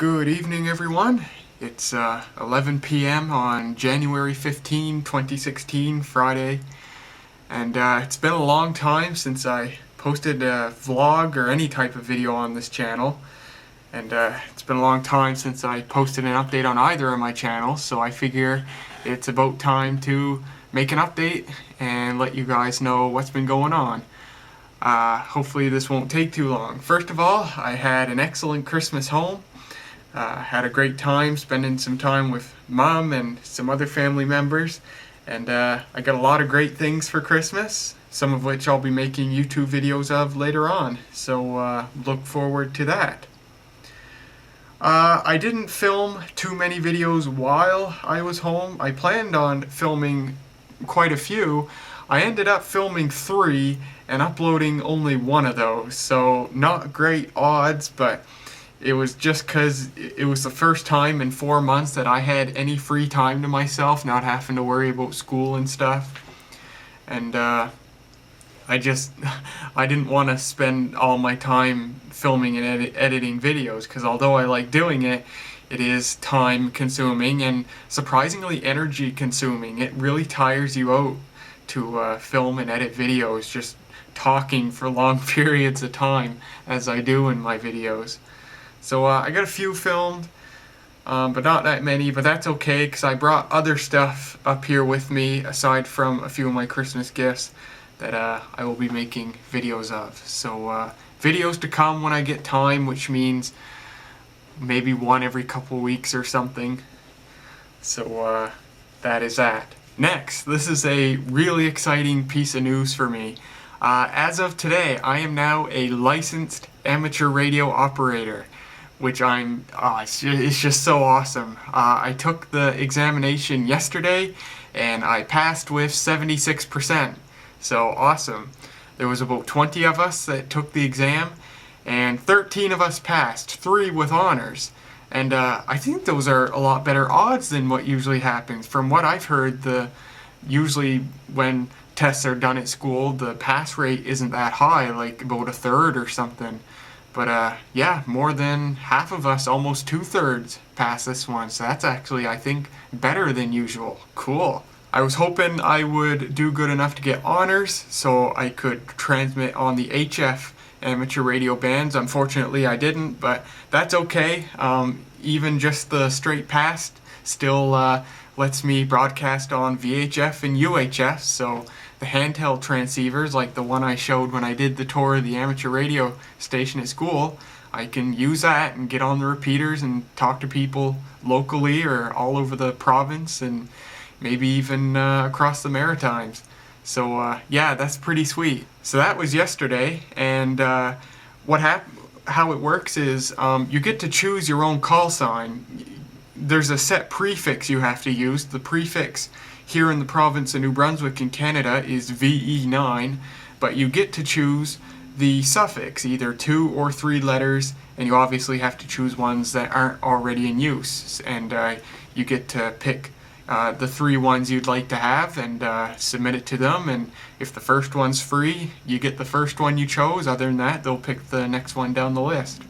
Good evening, everyone. It's 11 p.m. on January 15, 2016, Friday, and it's been a long time since I posted a vlog or any type of video on this channel, and it's been a long time since I posted an update on either of my channels, so I figure it's about time to make an update and let you guys know what's been going on. Hopefully this won't take too long. First of all, I had an excellent Christmas home. Had a great time spending some time with Mom and some other family members, and I got a lot of great things for Christmas, some of which I'll be making YouTube videos of later on, so look forward to that. I didn't film too many videos while I was home. I planned on filming quite a few. I ended up filming 3 and uploading only 1 of those, so not great odds, but it was just because it was the first time in 4 months that I had any free time to myself, not having to worry about school and stuff. And I didn't want to spend all my time filming and editing videos, because although I like doing it, it is time consuming and surprisingly energy consuming. It really tires you out to film and edit videos, just talking for long periods of time as I do in my videos. So I got a few filmed, but not that many, but that's okay because I brought other stuff up here with me aside from a few of my Christmas gifts that I will be making videos of. So videos to come when I get time, which means maybe 1 every couple weeks or something. So that is that. Next, this is a really exciting piece of news for me. As of today, I am now a licensed amateur radio operator, which it's just so awesome. I took the examination yesterday and I passed with 76%. So awesome. There was about 20 of us that took the exam and 13 of us passed, 3 with honors. And I think those are a lot better odds than what usually happens. From what I've heard, usually when tests are done at school, the pass rate isn't that high, like about 1/3 or something. But yeah, more than half of us, almost 2/3, passed this one. So that's actually, I think, better than usual. Cool. I was hoping I would do good enough to get honors so I could transmit on the HF amateur radio bands. Unfortunately, I didn't, but that's okay. Even just the straight pass still lets me broadcast on VHF and UHF, so the handheld transceivers, like the one I showed when I did the tour of the amateur radio station at school, I can use that and get on the repeaters and talk to people locally or all over the province and maybe even across the Maritimes. So yeah, that's pretty sweet. So that was yesterday, and how it works is you get to choose your own call sign. There's a set prefix you have to use. The prefix here in the province of New Brunswick in Canada is VE9, but you get to choose the suffix, either 2 or 3 letters, and you obviously have to choose ones that aren't already in use. And you get to pick the 3 ones you'd like to have and submit it to them, and if the first one's free, you get the first one you chose. Other than that, they'll pick the next one down the list.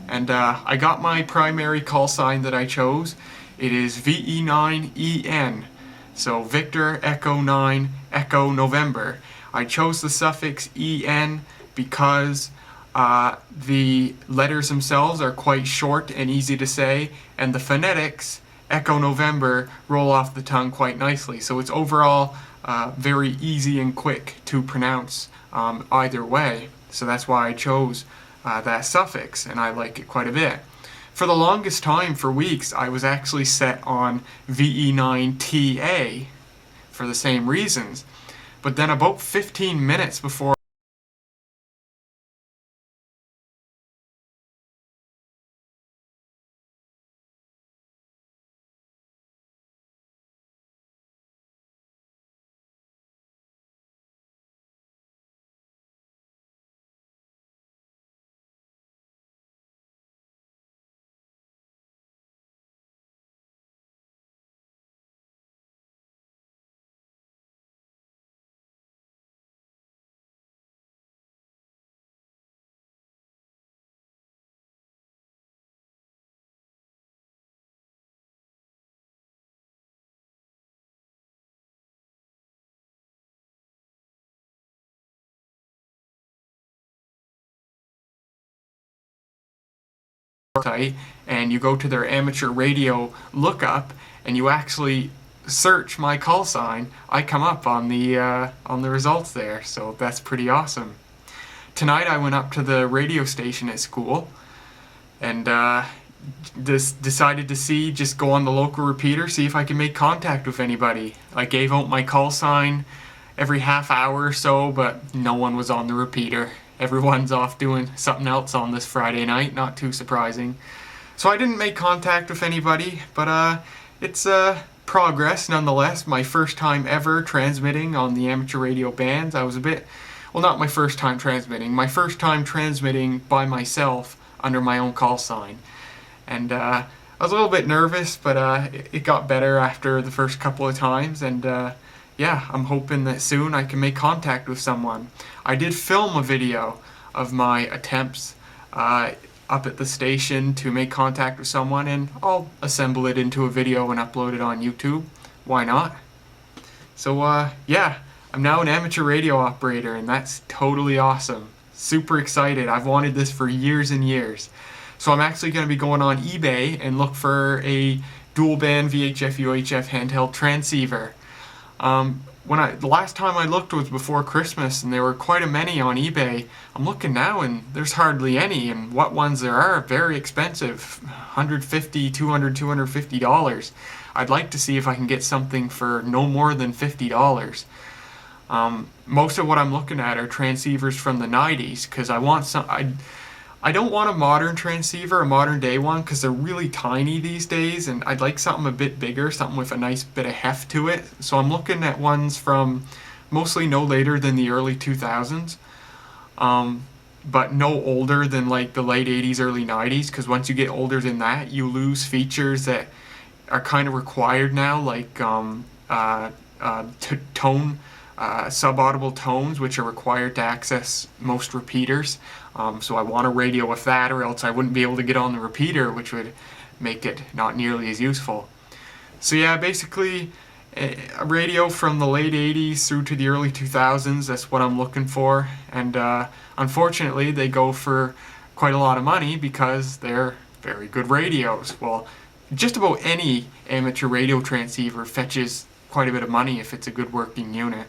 And I got my primary call sign that I chose. It is VE9EN, so Victor Echo 9 Echo November. I chose the suffix EN because the letters themselves are quite short and easy to say, and the phonetics, Echo November, roll off the tongue quite nicely. So it's overall very easy and quick to pronounce either way. So that's why I chose that suffix, and I like it quite a bit. For the longest time, for weeks, I was actually set on VE9TA for the same reasons. But then about 15 minutes before site and you go to their amateur radio lookup and you actually search my call sign, I come up on the results there. So that's pretty awesome. Tonight I went up to the radio station at school and decided to just go on the local repeater, see if I can make contact with anybody. I gave out my call sign every half hour or so, but no one was on the repeater. Everyone's off doing something else on this Friday night, not too surprising. So I didn't make contact with anybody, but it's progress nonetheless. My first time ever transmitting on the amateur radio bands. I was well, not my first time transmitting, my first time transmitting by myself under my own call sign. And I was a little bit nervous, but it got better after the first couple of times, and yeah, I'm hoping that soon I can make contact with someone. I did film a video of my attempts up at the station to make contact with someone, and I'll assemble it into a video and upload it on YouTube. Why not? So yeah, I'm now an amateur radio operator, and that's totally awesome. Super excited. I've wanted this for years and years. So I'm actually going to be going on eBay and look for a dual band VHF UHF handheld transceiver. The last time I looked was before Christmas, and there were quite a many on eBay. I'm looking now and there's hardly any, and what ones there are very expensive, $150, $200, $250. I'd like to see if I can get something for no more than $50. Most of what I'm looking at are transceivers from the 90s, because I don't want a modern transceiver, a modern day one, because they're really tiny these days, and I'd like something a bit bigger, something with a nice bit of heft to it. So I'm looking at ones from mostly no later than the early 2000s, but no older than like the late 80s, early 90s, because once you get older than that, you lose features that are kind of required now, like subaudible tones, which are required to access most repeaters. So I want a radio with that, or else I wouldn't be able to get on the repeater, which would make it not nearly as useful. So yeah, basically a radio from the late 80s through to the early 2000s, that's what I'm looking for. And unfortunately they go for quite a lot of money because they're very good radios. Well, just about any amateur radio transceiver fetches quite a bit of money if it's a good working unit.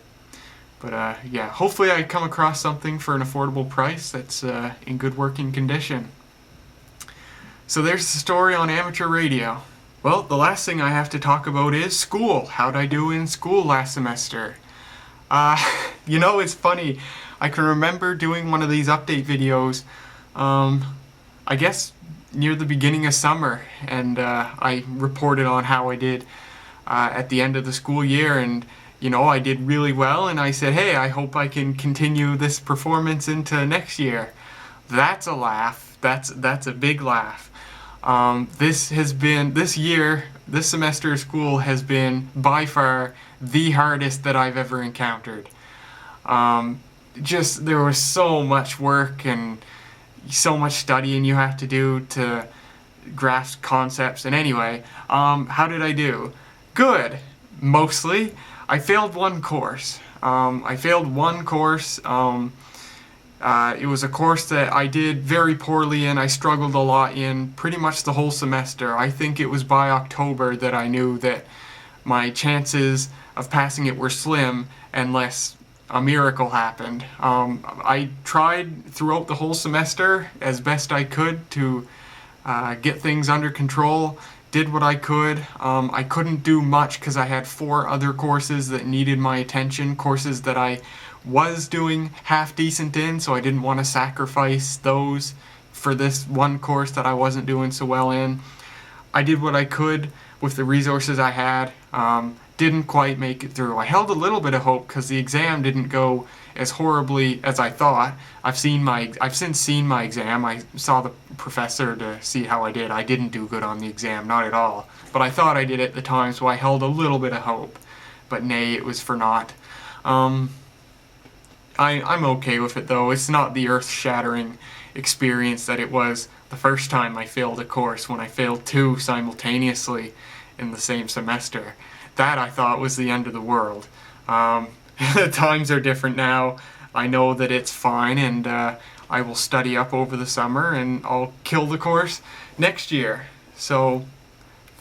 But yeah, hopefully I come across something for an affordable price that's in good working condition. So there's the story on amateur radio. Well, the last thing I have to talk about is school. How'd I do in school last semester? You know, it's funny. I can remember doing one of these update videos, I guess near the beginning of summer, and I reported on how I did at the end of the school year, and you know, I did really well, and I said, hey, I hope I can continue this performance into next year. That's a laugh. That's a big laugh. This semester of school has been by far the hardest that I've ever encountered. There was so much work and so much studying you have to do to grasp concepts. And anyway, how did I do? Good, mostly. I failed one course. It was a course that I did very poorly in. I struggled a lot in pretty much the whole semester. I think it was by October that I knew that my chances of passing it were slim unless a miracle happened. I tried throughout the whole semester as best I could to get things under control. Did what I could. I couldn't do much because I had 4 other courses that needed my attention, courses that I was doing half decent in, so I didn't want to sacrifice those for this one course that I wasn't doing so well in. I did what I could with the resources I had. Didn't quite make it through. I held a little bit of hope because the exam didn't go as horribly as I thought. I've since seen my exam. I saw the professor to see how I did. I didn't do good on the exam, not at all. But I thought I did at the time, so I held a little bit of hope. But nay, it was for naught. I'm okay with it though. It's not the earth-shattering experience that it was the first time I failed a course, when I failed 2 simultaneously in the same semester. That I thought was the end of the world. The times are different now. I know that it's fine, and I will study up over the summer and I'll kill the course next year. So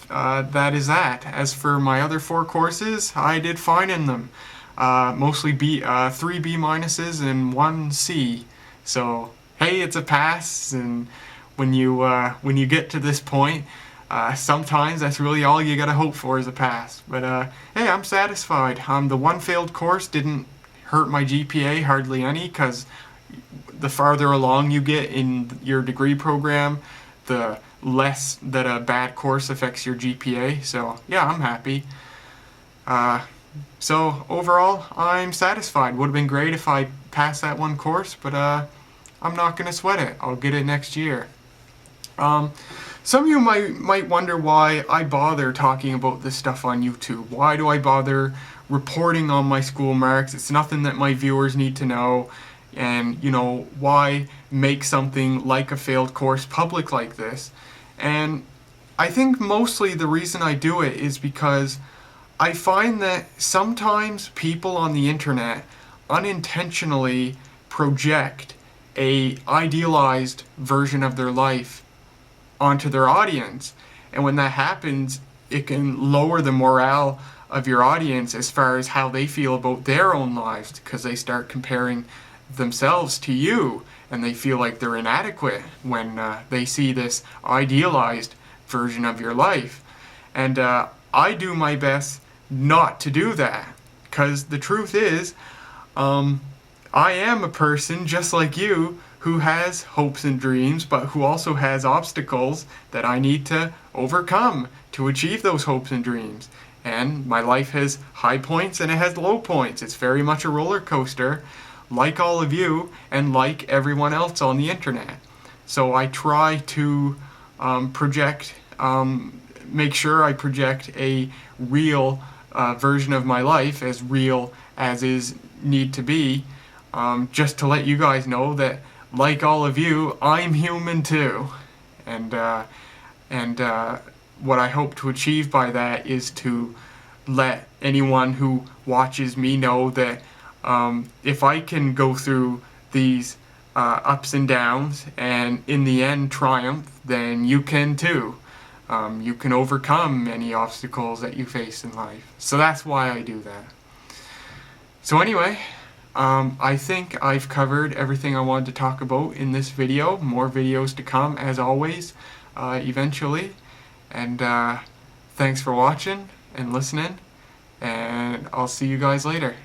that is that. As for my other 4 courses, I did fine in them. Mostly 3 B minuses and 1 C. So hey, it's a pass. And when you get to this point, sometimes that's really all you gotta hope for is a pass. But hey, I'm satisfied. The 1 failed course didn't hurt my GPA hardly any, because the farther along you get in your degree program, the less that a bad course affects your GPA. So yeah, I'm happy. So overall, I'm satisfied. Would have been great if I passed that 1 course, but I'm not gonna sweat it. I'll get it next year. Some of you might wonder why I bother talking about this stuff on YouTube. Why do I bother reporting on my school marks? It's nothing that my viewers need to know. And, you know, why make something like a failed course public like this? And I think mostly the reason I do it is because I find that sometimes people on the internet unintentionally project a idealized version of their life onto their audience. And when that happens, it can lower the morale of your audience as far as how they feel about their own lives, because they start comparing themselves to you and they feel like they're inadequate when they see this idealized version of your life. And I do my best not to do that, because the truth is, I am a person just like you who has hopes and dreams, but who also has obstacles that I need to overcome to achieve those hopes and dreams. And my life has high points and it has low points. It's very much a roller coaster, like all of you and like everyone else on the internet. So I try to make sure I project a real version of my life, as real as is need to be, just to let you guys know that, like all of you, I'm human too. And what I hope to achieve by that is to let anyone who watches me know that if I can go through these ups and downs and in the end triumph, then you can too. You can overcome any obstacles that you face in life. So that's why I do that. So anyway, I think I've covered everything I wanted to talk about in this video. More videos to come, as always, eventually. And thanks for watching and listening, and I'll see you guys later.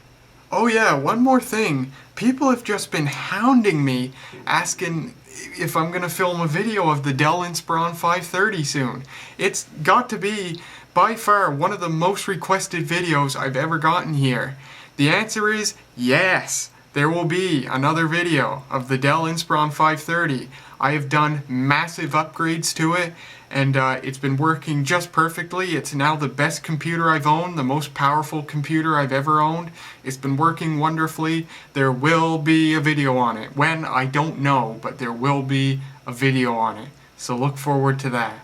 Oh yeah, one more thing. People have just been hounding me, asking if I'm gonna film a video of the Dell Inspiron 530 soon. It's got to be, by far, one of the most requested videos I've ever gotten here. The answer is yes. There will be another video of the Dell Inspiron 530. I have done massive upgrades to it, and it's been working just perfectly. It's now the best computer I've owned, the most powerful computer I've ever owned. It's been working wonderfully. There will be a video on it. When, I don't know, but there will be a video on it. So look forward to that.